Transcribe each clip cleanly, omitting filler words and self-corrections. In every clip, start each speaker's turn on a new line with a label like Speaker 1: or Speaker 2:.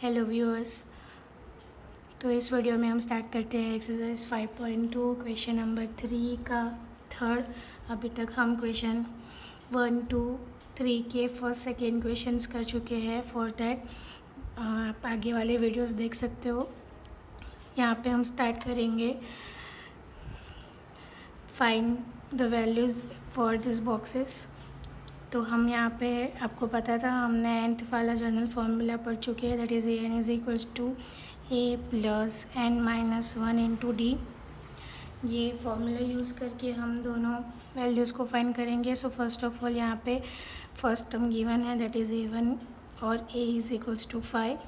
Speaker 1: Hello viewers. तो इस video में हम स्टार्ट करते हैं एक्सरसाइज 5.2 क्वेश्चन नंबर 3 का थर्ड। अभी तक हम क्वेश्चन 1, 2, 3 के फर्स्ट सेकेंड क्वेश्चंस कर चुके हैं। फॉर दैट आप आगे वाले वीडियोस देख सकते हो। यहाँ पे हम स्टार्ट करेंगे find the values for this boxes. तो हम यहाँ पे आपको पता था हमने nth वाला जनरल फार्मूला पढ़ चुके हैं, that is a n is equals to A plus N minus one into d. ये फार्मूला यूज़ करके हम दोनों वैल्यूज़ को फाइंड करेंगे। सो फर्स्ट ऑफ ऑल यहाँ पे फर्स्ट टर्म गिवन है, दैट इज़ a1 और a इज़ इक्वल्स टू 5।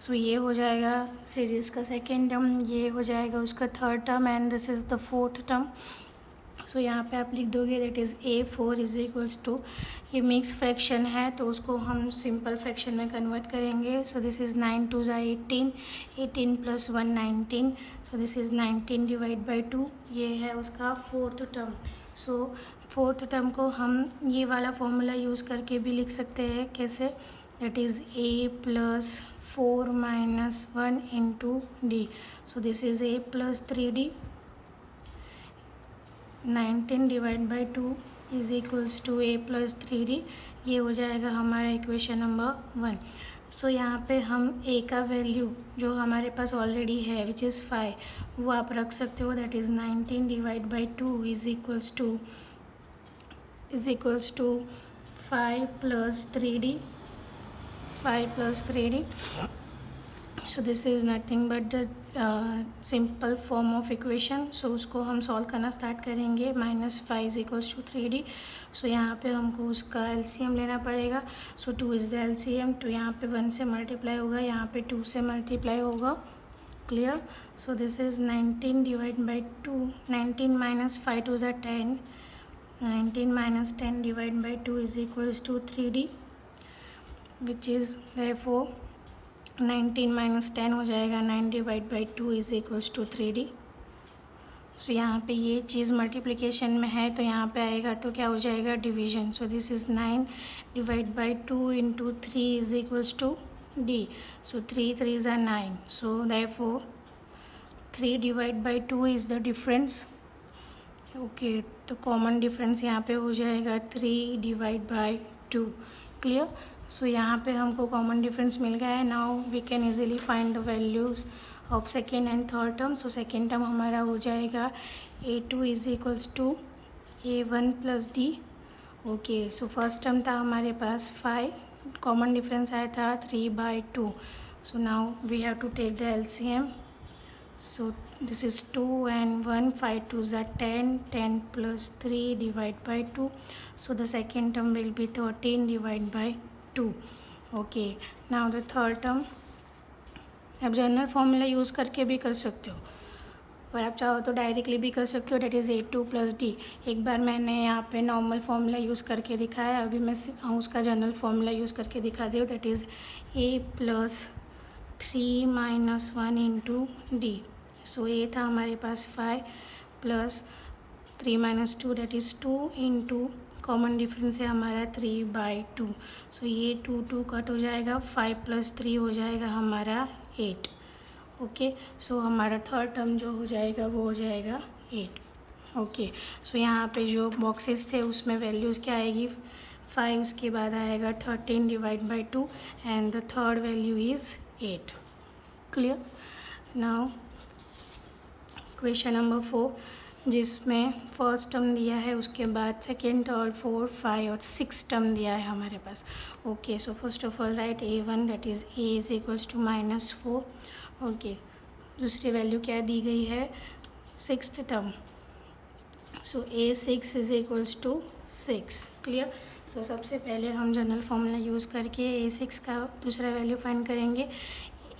Speaker 1: सो ये हो जाएगा सीरीज़ का सेकेंड टर्म, ये हो जाएगा उसका third term and this is the fourth term. So यहाँ पे आप लिख दोगे that is a4 is equals to, ये मिक्स फ्रैक्शन है तो उसको हम सिंपल फ्रैक्शन में कन्वर्ट करेंगे। सो दिस इज़ 9 2 ज़ा 18, 18 plus 1 19। So this is 19 divide by 2, ये है उसका फोर्थ टर्म। सो फोर्थ टर्म को हम ये वाला फॉर्मूला यूज़ करके भी लिख सकते हैं। कैसे? That is a plus 4 minus 1 into D. So this is a plus 3d। 19 divide by 2 is equals to a plus 3d। ये हो जाएगा हमारा इक्वेशन नंबर 1। सो यहाँ पे हम a का वैल्यू जो हमारे पास ऑलरेडी है विच इज़ 5, वो आप रख सकते हो। That is 19 divide by 2 is equals to 5 plus 3d, 5 plus 3d। So this is nothing but the simple form of equation. So उसको हम सॉल्व करना स्टार्ट करेंगे। -5 is equals to 3d। So यहाँ पे हमको उसका एलसीएम लेना पड़ेगा। सो 2 इज़ द एलसीएम। तो यहाँ पे 1 से मल्टीप्लाई होगा, यहाँ पे 2 से मल्टीप्लाई होगा। Clear? So this is 19 divide by 2, 19 minus 5 2 ज़ा 10, 19 minus 10 divide by 2 is equals to 3d, which is therefore 19 minus 10 हो जाएगा 9 divide by 2 is equals to 3d। So यहाँ पे ये चीज़ मल्टीप्लिकेशन में है तो यहाँ पे आएगा तो क्या हो जाएगा? Division. So this is 9 divide by 2 into 3 is equals to d। So 3 3 ज़ा 9। So therefore 3 divide by 2 is the difference. Okay, तो कॉमन डिफरेंस यहाँ पे हो जाएगा 3 डिवाइड बाई 2। क्लियर? सो यहाँ पे हमको कॉमन डिफरेंस मिल गया है। Now we can easily find the values of second and third term. So second term हमारा हो जाएगा a2 is equals to a1 plus d. Okay, so first term था हमारे पास 5, कॉमन डिफरेंस आया था 3 by 2। So now we have to take the LCM. So this is 2 and 1, 5 2s are 10, 10 plus 3 divide by 2. So the second term will be 13 divided by 2. Okay, now the third term आप general formula use करके भी कर सकते हो और आप चाहो तो डायरेक्टली भी कर सकते हो। That is a2 plus D. एक बार मैंने यहाँ पे नॉर्मल फार्मूला यूज़ करके दिखाया, अभी मैं उसका जनरल फार्मूला यूज़ करके दिखा दी हूँ। That is a plus 3 minus 1 into D. So A था हमारे पास 5 plus 3 minus 2 that is 2 into common difference है हमारा 3 बाई 2। सो ये 2 2 कट हो जाएगा, 5 प्लस 3 हो जाएगा हमारा 8। ओके, सो हमारा थर्ड टर्म जो हो जाएगा वो हो जाएगा 8। ओके, सो यहाँ पे जो बॉक्सेस थे उसमें वैल्यूज़ क्या आएगी? 5, उसके बाद आएगा 13 divide by 2 and the third value is 8। Clear? Now question number 4, जिसमें फर्स्ट टर्म दिया है, उसके बाद सेकेंड, थर्ड, 4, 5 और 6 टर्म दिया है हमारे पास। Okay, so first of all write a1 that is a is equals to -4। Okay, दूसरी वैल्यू क्या दी गई है? Sixth term. So a6 is equals to 6। Clear? So सबसे पहले हम जनरल फॉर्मूला यूज़ करके a6 का दूसरा वैल्यू फाइंड करेंगे।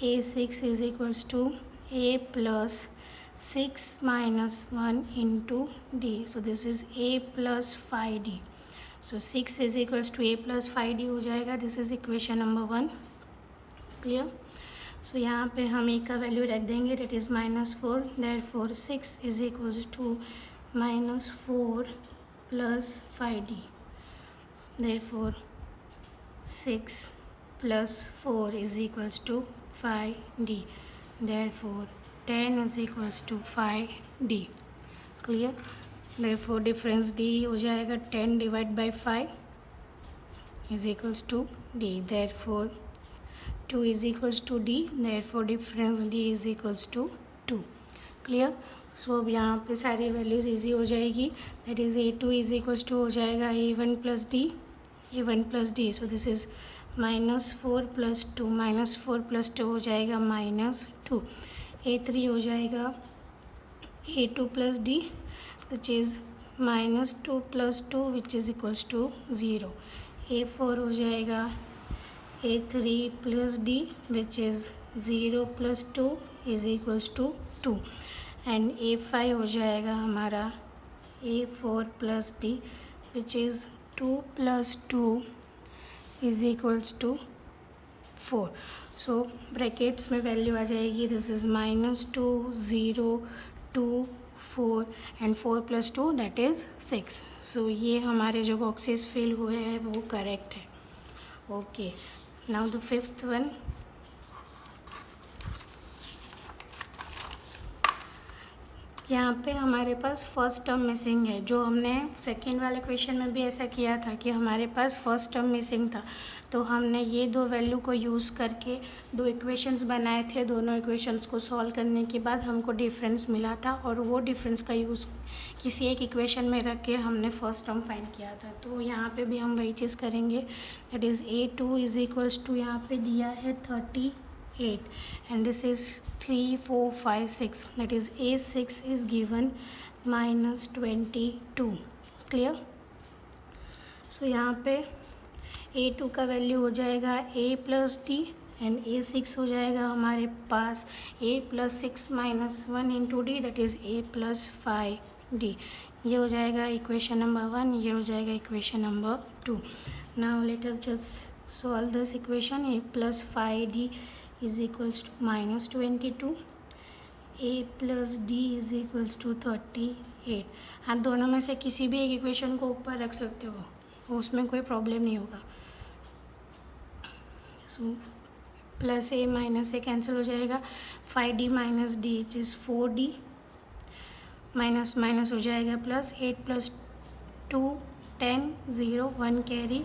Speaker 1: a6 is equals to a plus 6 minus 1 into d. So this is a plus 5d. So 6 is equals to a plus 5d हो जाएगा। This is equation number 1. Clear? So यहाँ पे हम a का value रख देंगे, that is -4. Therefore 6 is equals to -4 plus 5d. Therefore 6 plus 4 is equals to 5d. Therefore 10 is equals to 5d. Clear? Therefore difference d हो जाएगा 10 divided by 5 is equals to d. Therefore 2 is equals to d. Therefore difference d is equals to 2. Clear? सो अब यहाँ पे सारी values easy हो जाएगी. That is a2 is equals to हो जाएगा a1 plus d. So this is -4 plus 2. -4 plus 2 हो जाएगा -2. a3 हो जाएगा a2 plus d which is -2 plus 2 which is equals to 0. a4 हो जाएगा a3 plus d which is 0 plus 2 is equals to 2. And a5 हो जाएगा हमारा a4 plus d which is 2 plus 2 is equals to 4. So brackets में value आ जाएगी. This is -2 0 2 4 and 4 plus 2 that is 6. सो ये हमारे जो बॉक्सेस फिल हुए हैं वो करेक्ट है. Okay, now the fifth one. यहाँ पे हमारे पास फर्स्ट टर्म मिसिंग है. जो हमने सेकेंड वाले क्वेश्चन में भी ऐसा किया था कि हमारे पास फर्स्ट टर्म मिसिंग था, तो हमने ये दो वैल्यू को यूज़ करके दो इक्वेशंस बनाए थे. दोनों इक्वेशंस को सॉल्व करने के बाद हमको डिफरेंस मिला था और वो डिफरेंस का यूज़ किसी एक इक्वेशन में रख के हमने फर्स्ट टर्म फाइंड किया था. तो यहाँ पे भी हम वही चीज़ करेंगे. That is a2 is equals to यहाँ पे दिया है 38 and this is 3 4 5 6. that is a6 is given -22. clear? so यहाँ पे a2 का वैल्यू हो जाएगा a plus D and a6 हो जाएगा हमारे पास a plus 6 minus 1 into D that is a plus 5d. ये हो जाएगा इक्वेशन नंबर 1. ये हो जाएगा equation number 2. Now let us just solve this equation. a plus 5d is equals to -22. a plus d is equals to 38. आप दोनों में से किसी भी एक इक्वेशन को ऊपर रख सकते हो, उसमें कोई प्रॉब्लम नहीं होगा. So plus a minus a cancel हो जाएगा. 5d minus D etch is 4d. Minus minus हो जाएगा plus. 8 plus 2 10 0 1 carry.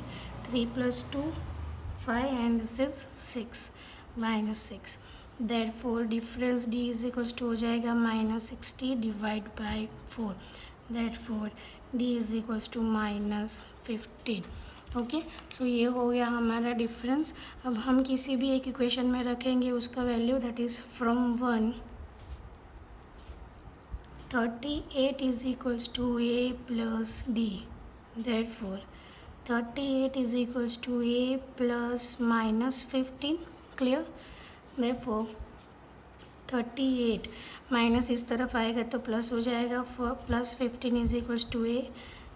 Speaker 1: 3 plus 2 5 and this is 6 -6. Therefore difference d is equals to हो जाएगा -60 divide by 4. Therefore d is equals to -15. Okay, so ये हो गया हमारा डिफरेंस. अब हम किसी भी एक इक्वेशन में रखेंगे उसका value that is from 1 38 is equals to a plus d. Therefore 38 is equals to a plus -15. clear? therefore 38 minus इस तरफ आएगा तो प्लस हो जाएगा. Plus 15 is equals to a.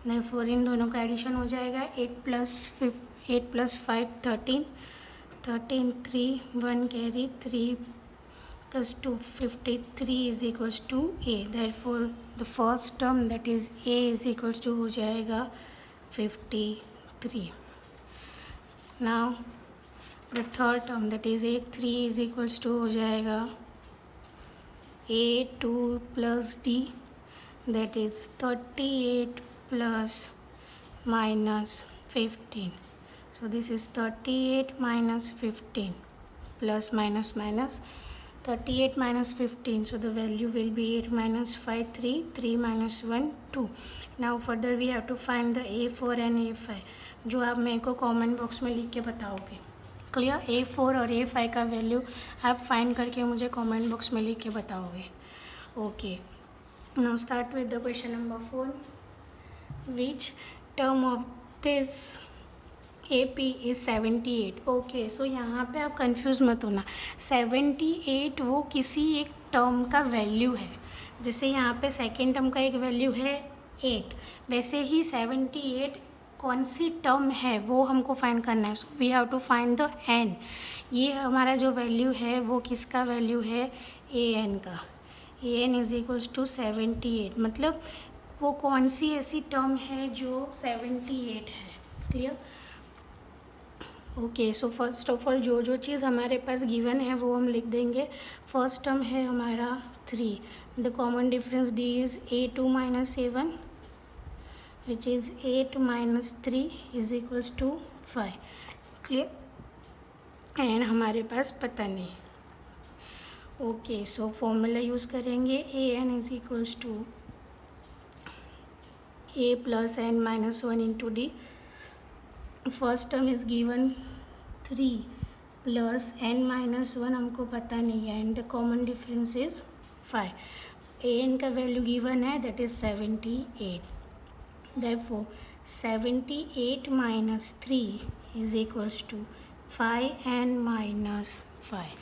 Speaker 1: therefore इन दोनों का एडिशन हो जाएगा. 8 प्लस 5 13 3 1 carry. 3 plus 2 53 is equals to a. therefore the first term that is a is equals to हो जाएगा 53. नाउ the third term that is a3 is equals to हो जाएगा a2 plus d that is 38 plus -15. So this is 38 minus 15 plus minus minus 38 minus 15. So the value will be 8 minus 5 3 3 minus 1 2. Now further we have to find the a4 and a5 जो आप मेरे को comment box में लिख के बताओगे. Clear? a4 और a5 का वैल्यू आप फाइंड करके मुझे कमेंट बॉक्स में लिख के बताओगे. Okay, now start with the question number 4. Which term of this AP is 78. Okay, so यहाँ पे आप कंफ्यूज मत होना. 78 वो किसी एक टर्म का वैल्यू है. जैसे यहाँ पे सेकेंड टर्म का एक वैल्यू है 8, वैसे ही 78 कौन सी टर्म है वो हमको फाइंड करना है. So we have to find the n. ये हमारा जो वैल्यू है वो किसका वैल्यू है? an का. an is equals to 78. मतलब वो कौन सी ऐसी टर्म है जो 78 है. Clear? Okay, so first of all जो चीज़ हमारे पास गिवन है वो हम लिख देंगे. फर्स्ट टर्म है हमारा 3. The common difference D is 8 minus 7 which is 8 minus 3 is equals to 5. Clear. And हमारे पास पता नहीं. ओके, सो फॉर्मूला यूज़ करेंगे. A N is equals to A plus N minus 1 into D. First term is given 3 plus N minus 1 हमको पता नहीं है and the common difference is 5. A N का वैल्यू गिवन है that is 78. Therefore 78 minus 3 is equals to 5n minus 5.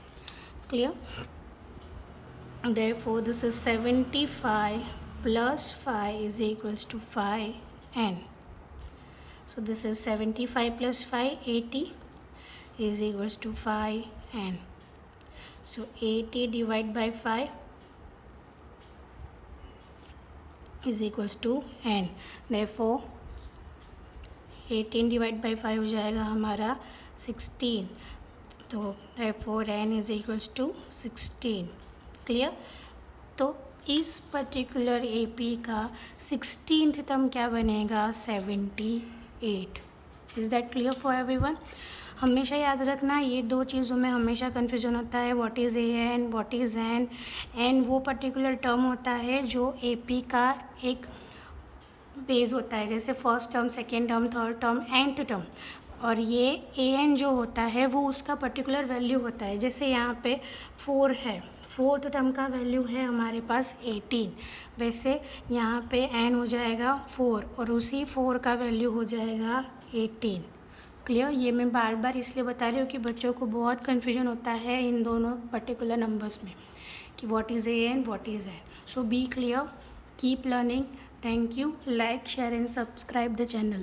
Speaker 1: Clear? Therefore, this is 75 plus 5 is equals to 5n. So, this is 75 plus 5, 80 is equals to 5n. So, 80 divided by 5 is equals to n. Therefore, 18 divide by 5 हो जाएगा हमारा 16. तो therefore n is equals to 16. Clear. तो इस particular AP का 16th term क्या बनेगा 78. Is that clear for everyone. हमेशा याद रखना ये दो चीज़ों में हमेशा कन्फ्यूजन होता है. What is a n, what is n. N वो पर्टिकुलर टर्म होता है जो AP का एक बेस होता है, जैसे first term, second term, third term, nth term. और ये ए एन जो होता है वो उसका पर्टिकुलर वैल्यू होता है. जैसे यहाँ पे 4 है, फोर्थ टर्म का वैल्यू है हमारे पास 18. वैसे यहाँ पे n हो जाएगा 4 और उसी 4 का वैल्यू हो जाएगा 18. क्लियर. ये मैं बार बार इसलिए बता रही हूँ कि बच्चों को बहुत कन्फ्यूजन होता है इन दोनों पर्टिकुलर नंबर्स में कि what is a n, what is n. So be clear, keep learning. Thank you. Like, share and subscribe the channel.